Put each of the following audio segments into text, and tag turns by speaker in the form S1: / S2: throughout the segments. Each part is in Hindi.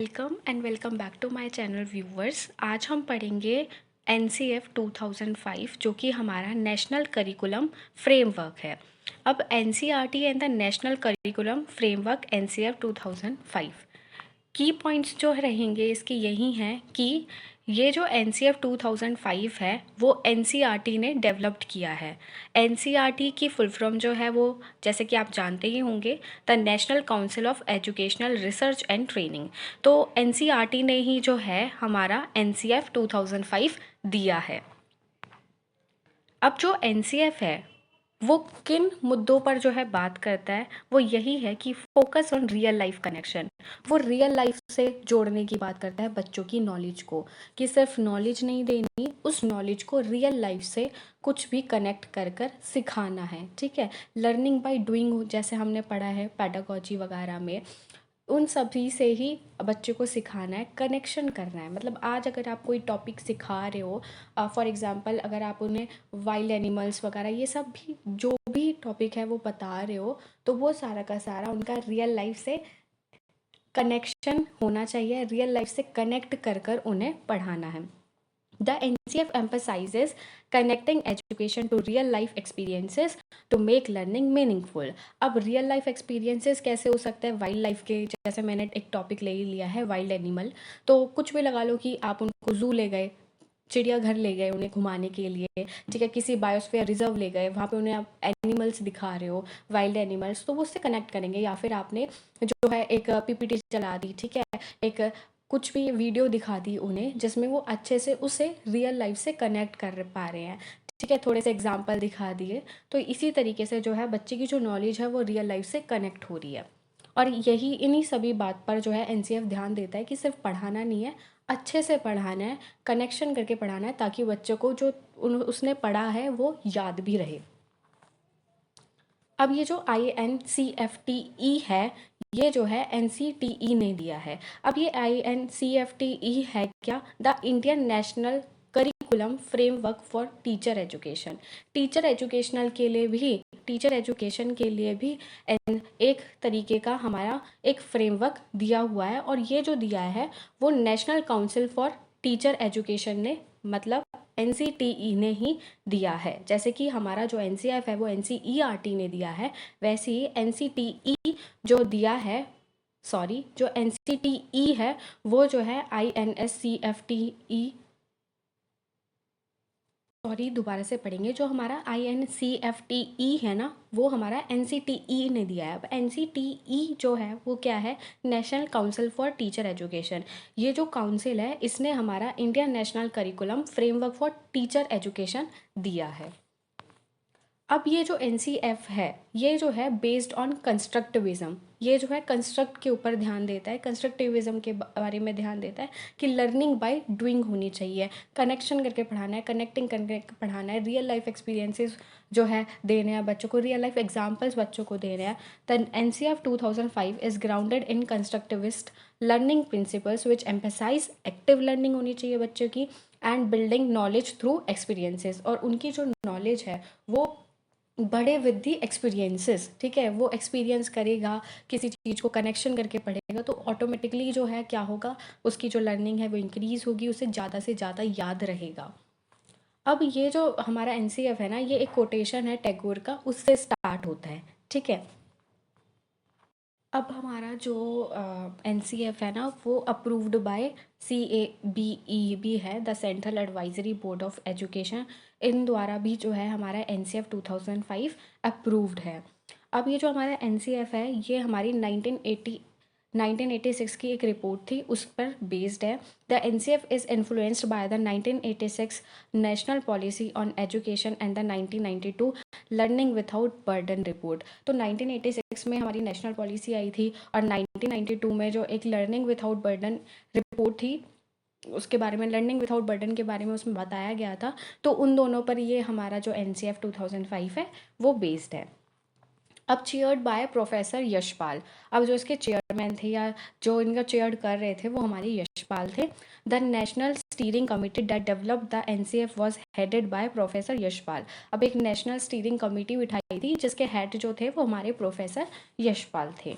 S1: Welcome and welcome back to my channel viewers. आज हम पढ़ेंगे NCF 2005 जो कि हमारा नेशनल करिकुलम फ्रेमवर्क है। अब NCERT and the national curriculum framework NCF 2005 की पॉइंट्स जो रहेंगे इसके यही हैं कि ये जो NCF 2005 है वो NCERT ने डेवलप्ड किया है। NCERT की फुल फॉर्म जो है वो जैसे कि आप जानते ही होंगे, the national council of educational research and training. तो NCERT ने ही जो है हमारा NCF 2005 दिया है। अब जो NCF है वो किन मुद्दों पर जो है बात करता है, वो यही है कि focus on real life connection. वो रियल लाइफ से जोड़ने की बात करता है बच्चों की नॉलेज को, कि सिर्फ नॉलेज नहीं देनी, उस नॉलेज को रियल लाइफ से कुछ भी कनेक्ट कर कर सिखाना है। ठीक है, लर्निंग बाय डूइंग जैसे हमने पढ़ा है पेडागोजी वगैरह में, उन सभी से ही बच्चे को सिखाना है, कनेक्शन करना है। मतलब आज अगर आप कोई टॉपिक सिखा रहे हो, फॉर एग्जांपल अगर आप उन्हें वाइल्ड एनिमल्स वगैरह ये सब भी जो भी टॉपिक है वो बता रहे हो, तो वो सारा का सारा उनका रियल लाइफ से कनेक्शन होना चाहिए, रियल लाइफ से कनेक्ट कर कर उन्हें पढ़ाना है। The NCF emphasizes connecting education to real life experiences to make learning meaningful। अब रियल लाइफ एक्सपीरियंसेस कैसे हो सकते हैं वाइल्ड लाइफ के, जैसे मैंने एक टॉपिक ले लिया है वाइल्ड एनिमल, तो कुछ भी लगा लो कि आप उनको जू ले गए, चिड़ियाघर ले गए उन्हें घुमाने के लिए, ठीक है, किसी बायोस्फीयर रिजर्व ले गए, वहाँ पे उन्हें आप एनिमल्स दिखा रहे हो, वाइल्ड एनिमल्स, तो वो उससे कनेक्ट करेंगे। या फिर आपने जो है एक PPT चला दी, ठीक है, एक कुछ भी वीडियो दिखा दी उन्हें जिसमें वो अच्छे से उसे रियल लाइफ से कनेक्ट कर पा रहे हैं, ठीक है, थोड़े से एग्जाम्पल दिखा दिए। तो इसी तरीके से जो है बच्चे की जो नॉलेज है वो रियल लाइफ से कनेक्ट हो रही है। और यही इन्हीं सभी बात पर जो है NCF ध्यान देता है कि सिर्फ पढ़ाना नहीं है, अच्छे से पढ़ाना है, कनेक्शन करके पढ़ाना है, ताकि बच्चों को जो उसने पढ़ा है वो याद भी रहे। अब ये जो INCFTE है, ये जो है NCTE ने दिया है। अब ये INCFTE है क्या? The Indian national curriculum framework for teacher education. Teacher educational के लिए भी, टीचर एजुकेशन के लिए भी एक तरीके का हमारा एक फ्रेमवर्क दिया हुआ है, और ये जो दिया है वो national council for teacher education ने, मतलब NCTE ने ही दिया है। जैसे कि हमारा जो NCF है वो NCERT ने दिया है, वैसे ही NCTE जो दिया है, सॉरी, जो NCTE है वो जो है INSCFTE, सॉरी दोबारा से पढ़ेंगे, जो हमारा INCFTE है ना वो हमारा NCTE ने दिया है। अब NCTE जो है वो क्या है? National council for teacher education. ये जो काउंसिल है इसने हमारा Indian national curriculum framework for teacher education दिया है। अब ये जो NCF है ये जो है बेस्ड ऑन कंस्ट्रक्टिविज्म, ये जो है कंस्ट्रक्ट के ऊपर ध्यान देता है, कंस्ट्रक्टिविज्म के बारे में ध्यान देता है कि लर्निंग बाय डूइंग होनी चाहिए, कनेक्शन करके पढ़ाना है, कनेक्टिंग करके पढ़ाना है, रियल लाइफ एक्सपीरियंसेस जो है देने हैं बच्चों को, रियल लाइफ एग्जाम्पल्स बच्चों को देने हैं। The NCF 2005 is grounded in constructivist learning principles which emphasise active learning होनी चाहिए बच्चों की, and building knowledge through experiences. और उनकी जो नॉलेज है वो बड़े विद दी एक्सपीरियंसेस, ठीक है, वो एक्सपीरियंस करेगा, किसी चीज़ को कनेक्शन करके पढ़ेगा, तो ऑटोमेटिकली जो है क्या होगा, उसकी जो लर्निंग है वो इंक्रीज़ होगी, उसे ज़्यादा से ज़्यादा याद रहेगा। अब ये जो हमारा NCF है ना, ये एक कोटेशन है टैगोर का, उससे स्टार्ट होता है, ठीक है। अब हमारा जो NCF है ना वो अप्रूव्ड बाय CABE है, the central advisory board of education, इन द्वारा भी जो है हमारा NCF 2005 अप्रूव्ड है। अब ये जो हमारा NCF है ये हमारी 1986 की एक रिपोर्ट थी उस पर बेस्ड है। The NCF is influenced by the 1986 national policy on education and the 1992 learning without burden report. तो 1986 में हमारी नेशनल पॉलिसी आई थी, और 1992 में जो एक लर्निंग विदाउट बर्डन रिपोर्ट थी उसके बारे में, लर्निंग विदाउट बर्डन के बारे में उसमें बताया गया था। तो उन दोनों पर ये हमारा जो NCF 2005 है वो बेस्ड है। अब चेयर्ड बाय प्रोफेसर यशपाल। अब जो इसके चेयरमैन थे या जो इनका चेयर कर रहे थे वो हमारे यशपाल थे। The national steering committee that develop the NCF was headed by professor Yashpal. अब एक नेशनल स्टीयरिंग कमिटी बिठाई थी जिसके हेड जो थे वो हमारे प्रोफेसर यशपाल थे।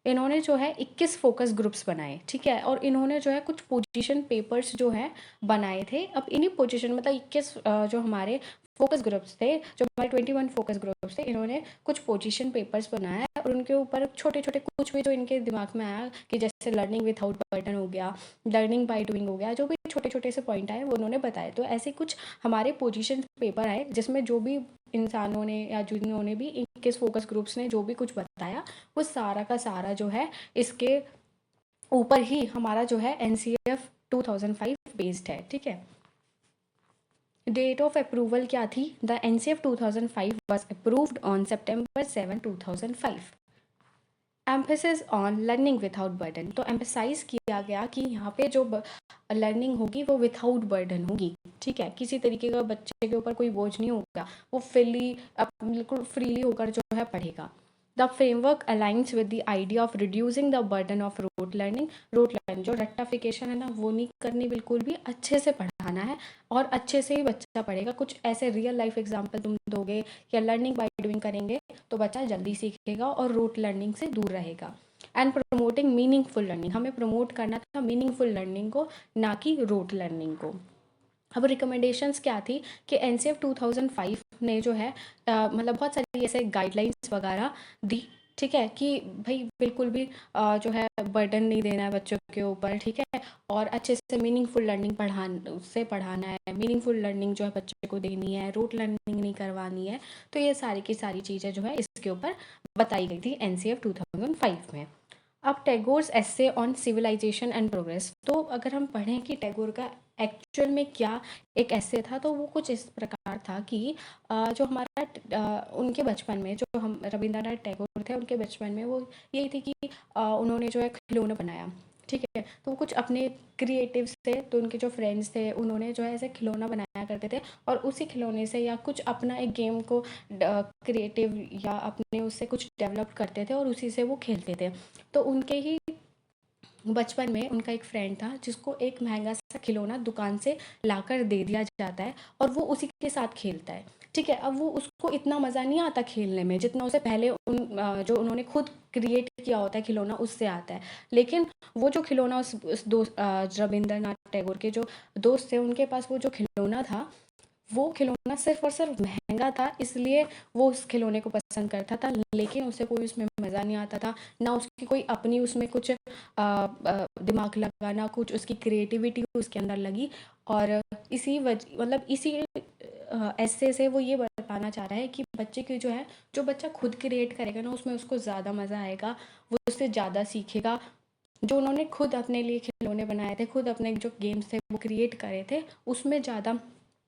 S1: इन्होंने जो है 21 फोकस ग्रुप्स बनाए, ठीक है, और इन्होंने जो है कुछ पोजीशन पेपर्स जो है बनाए थे। अब इन्हीं पोजीशन मतलब 21 जो हमारे फोकस ग्रुप्स थे, जो हमारे 21 फोकस ग्रुप्स थे, इन्होंने कुछ पोजीशन पेपर्स बनाया और उनके ऊपर छोटे छोटे कुछ भी जो इनके दिमाग में आया कि जैसे लर्निंग विथआउट बर्डन हो गया, लर्निंग बाय डूइंग हो गया, जो भी छोटे छोटे से पॉइंट आए वो उन्होंने बताए। तो ऐसे कुछ हमारे पोजीशन पेपर आए जिसमें जो भी इंसानों ने या जिन्होंने भी 21 फोकस ग्रुप्स ने जो भी कुछ बताया वो सारा का सारा जो है इसके ऊपर ही हमारा जो है NCF 2005 बेस्ड है, ठीक है। डेट ऑफ अप्रूवल क्या थी? The NCF 2005 was approved on September 7, 2005। Emphasis on learning without burden, तो एम्फेसाइज किया गया कि यहाँ पे जो लर्निंग होगी वो विथआउट बर्डन होगी, ठीक है, किसी तरीके का बच्चे के ऊपर कोई बोझ नहीं होगा, वो बिल्कुल फ्रीली होकर जो है पढ़ेगा। The framework aligns with the idea of reducing the burden of rote learning. जो रट्टाफिकेशन है ना वो नहीं करनी बिल्कुल भी, अच्छे से पढ़ाना है और अच्छे से ही बच्चा पढ़ेगा। कुछ ऐसे रियल लाइफ एग्जाम्पल तुम दोगे या लर्निंग बाय डूइंग करेंगे तो बच्चा जल्दी सीखेगा और रूट लर्निंग से दूर रहेगा। एंड प्रमोटिंग मीनिंगफुल लर्निंग, हमें प्रमोट करना था मीनिंगफुल लर्निंग को, ना कि रूट लर्निंग को। अब रिकमेंडेशंस क्या थी कि NCF 2005 ने जो है मतलब बहुत सारी ऐसे गाइडलाइंस वगैरह दी, ठीक है, कि भाई बिल्कुल भी जो है बर्डन नहीं देना है बच्चों के ऊपर, ठीक है, और अच्छे से मीनिंगफुल लर्निंग पढ़ाना है, मीनिंगफुल लर्निंग जो है बच्चे को देनी है, रूट लर्निंग नहीं करवानी है। तो ये सारी की सारी चीज़ें जो है इसके ऊपर बताई गई थी NCF 2005 में। अब Tagore's essay on civilisation and progress, तो अगर हम पढ़ें कि टैगोर का एक्चुअल में क्या एक ऐसे था तो वो कुछ इस प्रकार था कि जो हमारा उनके बचपन में जो हम रविंद्रनाथ टैगोर थे उनके बचपन में वो यही थी कि उन्होंने जो है खिलौना बनाया, ठीक है, तो वो कुछ अपने क्रिएटिव से, तो उनके जो फ्रेंड्स थे उन्होंने जो है ऐसे खिलौना बनाया करते थे और उसी खिलौने से या कुछ अपना एक गेम को क्रिएटिव या अपने उससे कुछ डेवलप करते थे और उसी से वो खेलते थे। तो उनके ही बचपन में उनका एक फ्रेंड था जिसको एक महंगा सा खिलौना दुकान से लाकर दे दिया जाता है और वो उसी के साथ खेलता है, ठीक है। अब वो उसको इतना मज़ा नहीं आता खेलने में जितना उसे पहले जो उन्होंने खुद क्रिएट किया होता है खिलौना उससे आता है। लेकिन वो जो खिलौना उस दोस्त रविंद्रनाथ टैगोर के जो दोस्त थे उनके पास वो जो खिलौना था वो खिलौना सिर्फ और सिर्फ महंगा था, इसलिए वो उस खिलौने को पसंद करता था, लेकिन उसे कोई उसमें मज़ा नहीं आता था, ना उसकी कोई अपनी उसमें कुछ दिमाग लगा, ना कुछ उसकी क्रिएटिविटी उसके अंदर लगी। और इसी वजह मतलब इसी ऐसे से वो ये बताना चाह रहा है कि बच्चे की जो है जो बच्चा खुद क्रिएट करेगा ना उसमें उसको ज़्यादा मज़ा आएगा, वो उससे ज़्यादा सीखेगा। जो उन्होंने खुद अपने लिए खिलौने बनाए थे, खुद अपने जो गेम्स थे वो क्रिएट करे थे, उसमें ज़्यादा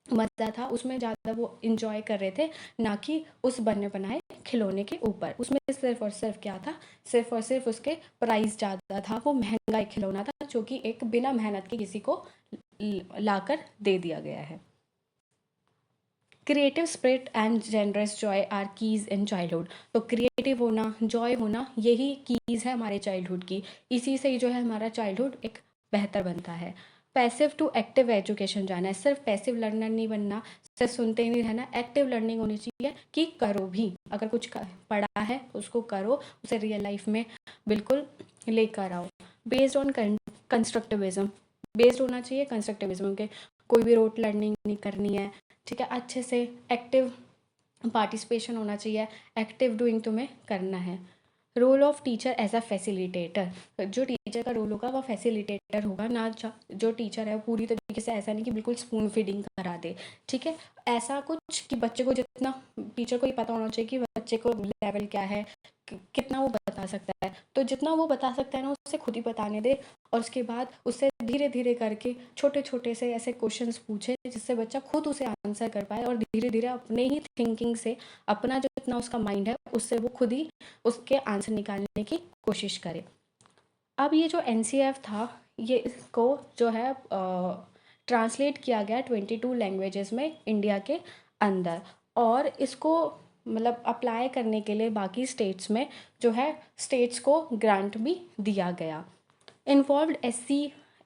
S1: मज़ा था, उसमें ज़्यादा वो इंजॉय कर रहे थे, ना कि उस बने बनाए खिलौने के ऊपर। उसमें सिर्फ और सिर्फ क्या था, सिर्फ और सिर्फ उसके प्राइस ज़्यादा था, वो महंगा एक खिलौना था जो कि एक बिना मेहनत के किसी को लाकर दे दिया गया है। Creative spirit and generous joy are keys in childhood, तो क्रिएटिव होना, जॉय होना, यही कीज़ है हमारे चाइल्डहुड की, इसी से ही जो है हमारा चाइल्डहुड एक बेहतर बनता है। पैसिव टू एक्टिव एजुकेशन जाना है, सिर्फ पैसिव लर्नर नहीं बनना, सिर्फ सुनते ही नहीं रहना, एक्टिव लर्निंग होनी चाहिए कि करो भी, अगर कुछ पढ़ा है उसको करो, उसे रियल लाइफ में बिल्कुल लेकर आओ। बेस्ड ऑन कंस्ट्रक्टिविज्म, बेस्ड होना चाहिए कंस्ट्रक्टिविज्म के, कोई भी रोट लर्निंग नहीं करनी है, ठीक है, अच्छे से एक्टिव पार्टिसिपेशन होना चाहिए, एक्टिव डूइंग तुम्हें करना है। Role of teacher as a facilitator, जो टीचर का रोल होगा वो फैसिलिटेटर होगा, ना जो टीचर है वो पूरी तरीके से, ऐसा नहीं कि बिल्कुल स्पून फीडिंग करा दे, ठीक है, ऐसा कुछ कि बच्चे को जितना, टीचर को ये पता होना चाहिए कि बच्चे को लेवल क्या है, कितना वो बता सकता है, तो जितना वो बता सकता है ना उससे खुद ही बताने दे, और उसके बाद उससे धीरे धीरे करके छोटे छोटे से ऐसे क्वेश्चंस पूछे जिससे बच्चा खुद उसे आंसर कर पाए और धीरे धीरे अपने ही थिंकिंग से, अपना जो जितना उसका माइंड है उससे वो खुद ही उसके आंसर निकालने की कोशिश करे। अब ये जो NCF था ये इसको जो है ट्रांसलेट किया गया 22 लैंग्वेजेस में इंडिया के अंदर, और इसको मतलब अप्लाई करने के लिए बाकी स्टेट्स में जो है स्टेट्स को ग्रांट भी दिया गया। Involve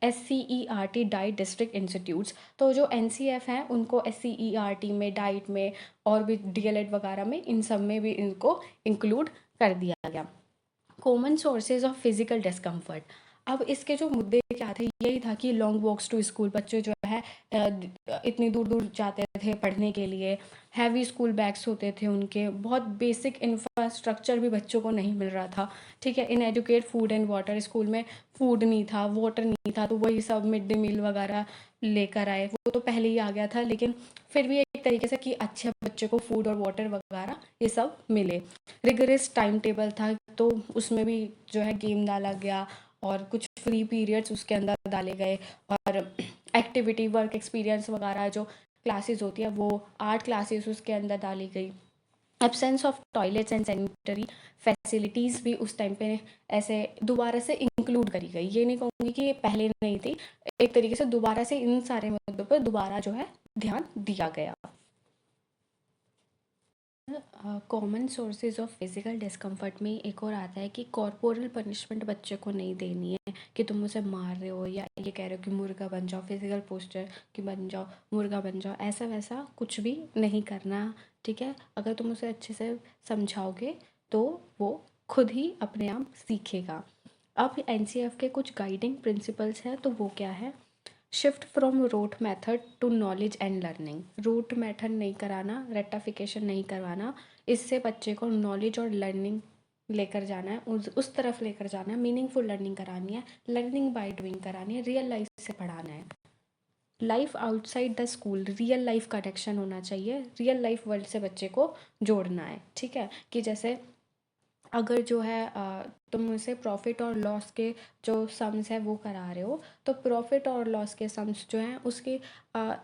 S1: SCERT diet district institutes, तो जो NCF हैं उनको SCERT में, डाइट में और भी DLED वगैरह में, इन सब में भी इनको इंक्लूड कर दिया गया। Common sources of physical discomfort. अब इसके जो मुद्दे क्या थे, यही था कि लॉन्ग वॉक्स टू स्कूल, बच्चे जो है इतनी दूर दूर जाते थे पढ़ने के लिए, हैवी स्कूल बैग्स होते थे उनके, बहुत बेसिक इंफ्रास्ट्रक्चर भी बच्चों को नहीं मिल रहा था, ठीक है। Inadequate food and water, school में फूड नहीं था, वाटर नहीं था, तो वही सब मिड डे मील वगैरह लेकर आए, वो तो पहले ही आ गया था, लेकिन फिर भी एक तरीके से कि अच्छे बच्चे को फूड और वाटर वगैरह ये सब मिले। रिगरस टाइम टेबल था, तो उसमें भी जो है गेम डाला गया और कुछ फ्री पीरियड्स उसके अंदर डाले गए, और एक्टिविटी वर्क एक्सपीरियंस वगैरह जो क्लासेस होती है वो आर्ट क्लासेस उसके अंदर डाली गई। Absence of toilets and sanitary facilities भी उस टाइम पे ऐसे दोबारा से इंक्लूड करी गई। ये नहीं कहूँगी कि पहले नहीं थी, एक तरीके से दोबारा से इन सारे मुद्दों पर दोबारा जो है ध्यान दिया गया। Common sources of physical discomfort में एक और आता है कि कॉर्पोरल पनिशमेंट बच्चे को नहीं देनी है, कि तुम उसे मार रहे हो या ये कह रहे हो कि मुर्गा बन जाओ, फिजिकल पोस्टर कि बन जाओ, मुर्गा बन जाओ, ऐसा वैसा कुछ भी नहीं करना, ठीक है। अगर तुम उसे अच्छे से समझाओगे तो वो खुद ही अपने आप सीखेगा। अब एनसीएफ के कुछ गाइडिंग प्रिंसिपल्स हैं, तो वो क्या है? Shift from rote method to knowledge and learning. Rote method नहीं कराना, रेक्टाफिकेशन नहीं करवाना, इससे बच्चे को नॉलेज और लर्निंग लेकर जाना है, उस तरफ लेकर जाना है, मीनिंगफुल लर्निंग करानी है, लर्निंग बाय डूइंग करानी है, रियल लाइफ से पढ़ाना है। Life outside the school, real life connection होना चाहिए, रियल लाइफ वर्ल्ड से बच्चे को जोड़ना है, ठीक है। कि जैसे अगर जो है तुम उसे प्रॉफिट और लॉस के जो सम्स है वो करा रहे हो, तो प्रॉफिट और लॉस के सम्स जो हैं उसके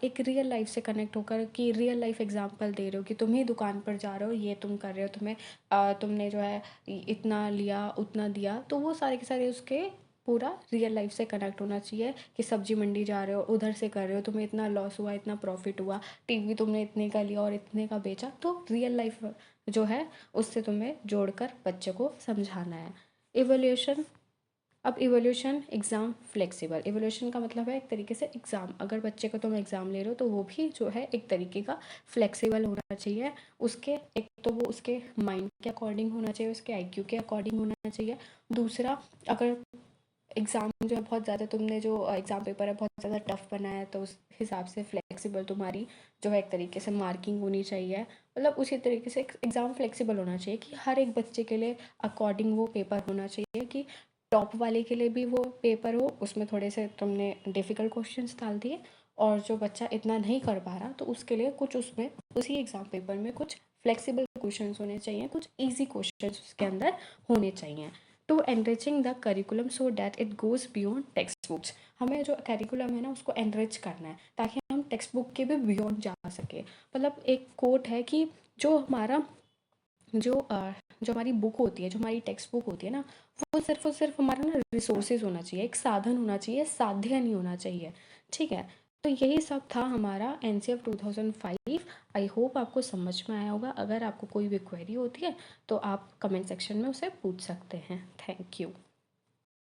S1: एक रियल लाइफ से कनेक्ट होकर, कि रियल लाइफ एग्जांपल दे रहे हो कि तुम ही दुकान पर जा रहे हो, ये तुम कर रहे हो, तुम्हें तुमने जो है इतना लिया उतना दिया, तो वो सारे के सारे उसके पूरा रियल लाइफ से कनेक्ट होना चाहिए। कि सब्जी मंडी जा रहे हो, उधर से कर रहे हो, तुम्हें इतना लॉस हुआ, इतना प्रॉफिट हुआ, टीवी तुमने इतने का लिया और इतने का बेचा, तो रियल लाइफ जो है उससे तुम्हें जोड़कर बच्चे को समझाना है। इवोल्यूशन। अब इवोल्यूशन एग्ज़ाम फ्लेक्सिबल, इवोल्यूशन का मतलब है एक तरीके से एग्ज़ाम, अगर बच्चे को तुम एग्ज़ाम ले रहे हो तो वो भी जो है एक तरीके का फ्लेक्सिबल होना चाहिए। उसके एक तो वो उसके माइंड के अकॉर्डिंग होना चाहिए, उसके आईक्यू के अकॉर्डिंग होना चाहिए। दूसरा, अगर एग्ज़ाम जो है बहुत ज़्यादा, तुमने जो एग्ज़ाम पेपर है बहुत ज़्यादा टफ बनाया है, तो उस हिसाब से फ्लेक्सिबल तुम्हारी जो है एक तरीके से मार्किंग होनी चाहिए। मतलब उसी तरीके से एग्ज़ाम फ्लेक्सिबल होना चाहिए कि हर एक बच्चे के लिए अकॉर्डिंग वो पेपर होना चाहिए, कि टॉप वाले के लिए भी वो पेपर हो, उसमें थोड़े से तुमने डिफ़िकल्ट क्वेश्चंस डाल दिए, और जो बच्चा इतना नहीं कर पा रहा तो उसके लिए कुछ उसमें उसी एग्ज़ाम पेपर में कुछ फ्लेक्सिबल क्वेश्चंस होने चाहिए, कुछ ईजी क्वेश्चंस उसके अंदर होने चाहिए। To enriching the curriculum so that it goes beyond text books, हमें जो करिकुलम है ना उसको एनरिच करना है ताकि हम टेक्स्ट बुक के भी बियॉन्ड जा सके। मतलब एक कोट है कि जो हमारा जो हमारी बुक होती है, जो हमारी टेक्स्ट बुक होती है ना, वो सिर्फ और सिर्फ हमारा ना रिसोर्सेज होना चाहिए, एक साधन होना चाहिए, साध्य नहीं होना चाहिए, ठीक है। तो यही सब था हमारा एनसीएफ 2005। आई होप आपको समझ में आया होगा। अगर आपको कोई भी क्वेरी होती है तो आप कमेंट सेक्शन में उसे पूछ सकते हैं। Thank you.